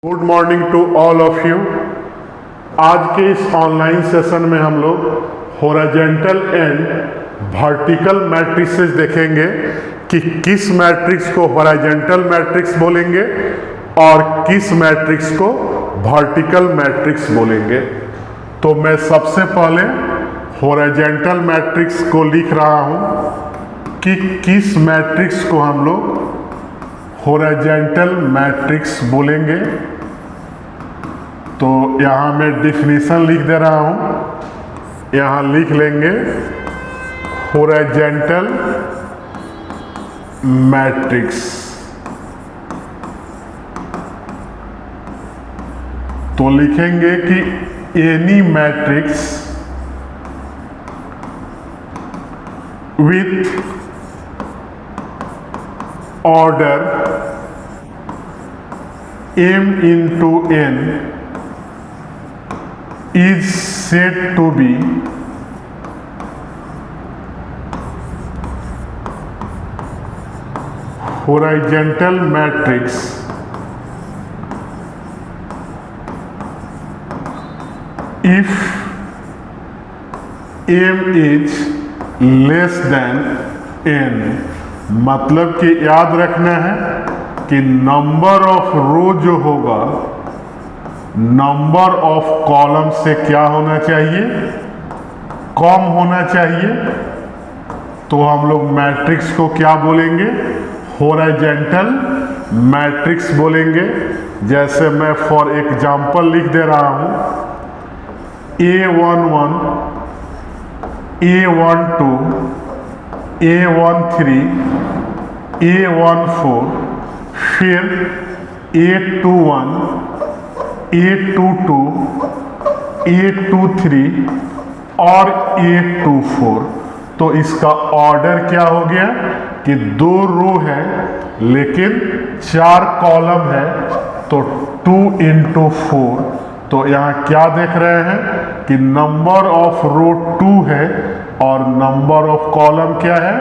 Good morning to all of you. आज के इस ऑनलाइन सेशन में हम लोग हॉरिजॉन्टल एंड वर्टिकल मैट्रिसेस देखेंगे कि किस मैट्रिक्स को हॉरिजॉन्टल मैट्रिक्स बोलेंगे और किस मैट्रिक्स को वर्टिकल मैट्रिक्स बोलेंगे। तो मैं सबसे पहले हॉरिजॉन्टल मैट्रिक्स को लिख रहा हूँ कि किस मैट्रिक्स को हम लोग हॉरिजॉन्टल मैट्रिक्स बोलेंगे। तो यहाँ मैं डिफिनीशन लिख दे रहा हूँ, यहाँ लिख लेंगे हॉरिजॉन्टल मैट्रिक्स। तो लिखेंगे कि any matrix with order m into n is said to be horizontal matrix if m is less than n। मतलब कि याद रखना है कि नंबर ऑफ रो जो होगा नंबर ऑफ कॉलम से क्या होना चाहिए, कम होना चाहिए। तो हम लोग मैट्रिक्स को क्या बोलेंगे, हॉरिजॉन्टल मैट्रिक्स बोलेंगे। जैसे मैं फॉर एग्जांपल लिख दे रहा हूँ A11 A12 A13 A14 फिर A21 A22 A23 और A24। तो इसका ऑर्डर क्या हो गया कि 2 रो है लेकिन 4 कॉलम है, तो 2 into 4। तो यहाँ क्या देख रहे हैं कि नंबर ऑफ रो 2 है और नंबर ऑफ कॉलम क्या है,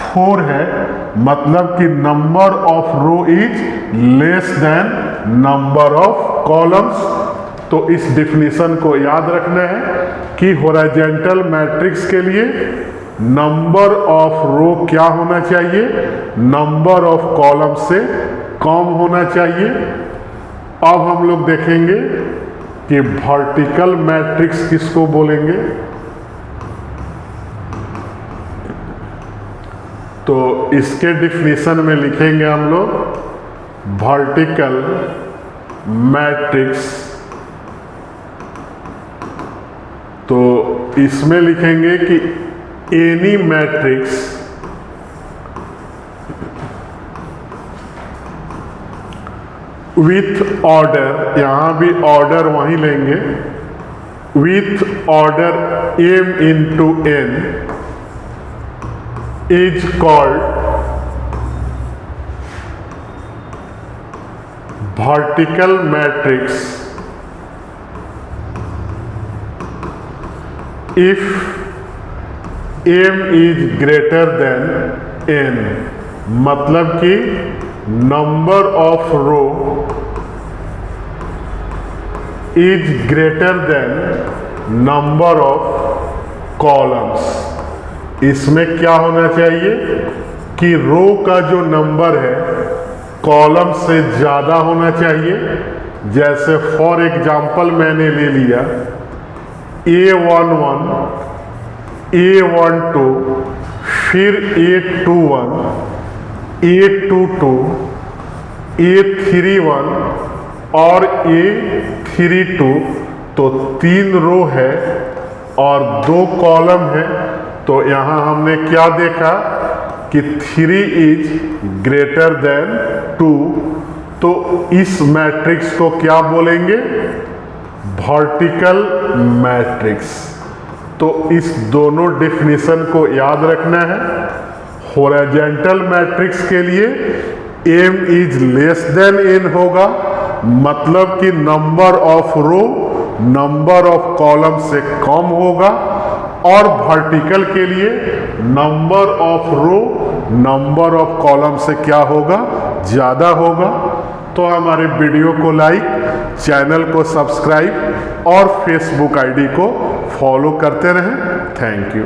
4 है। मतलब कि number of row is less than number of columns. तो इस डिफिनीशन को याद रखना है कि हॉरिजॉन्टल मैट्रिक्स के लिए नंबर ऑफ रो क्या होना चाहिए, नंबर ऑफ कॉलम से कम होना चाहिए। अब हम लोग देखेंगे कि वर्टिकल मैट्रिक्स किसको बोलेंगे। तो इसके डिफिनीशन में लिखेंगे हम लोग वर्टिकल मैट्रिक्स। तो इसमें लिखेंगे कि एनी मैट्रिक्स विथ ऑर्डर, यहाँ भी ऑर्डर वहीं लेंगे, with order m into n is called vertical matrix if m is greater than n। मतलब कि number of row is greater than number of columns. इसमें क्या होना चाहिए कि रो का जो नंबर है कॉलम से ज़्यादा होना चाहिए। जैसे फॉर एग्जांपल मैंने ले लिया A11 A12 फिर A21 A22 A31 और A32। तो 3 रो है और 2 कॉलम है। तो यहाँ हमने क्या देखा कि 3 इज ग्रेटर देन 2। तो इस मैट्रिक्स को क्या बोलेंगे, वर्टिकल मैट्रिक्स। तो इस दोनों डिफिनीशन को याद रखना है। हॉरिजॉन्टल मैट्रिक्स के लिए m is less than n होगा, मतलब कि number of row number of column से कम होगा। और वर्टिकल के लिए number of row number of column से क्या होगा, ज़्यादा होगा। तो हमारे वीडियो को लाइक, चैनल को सब्सक्राइब और फेसबुक आईडी को फॉलो करते रहें। Thank you.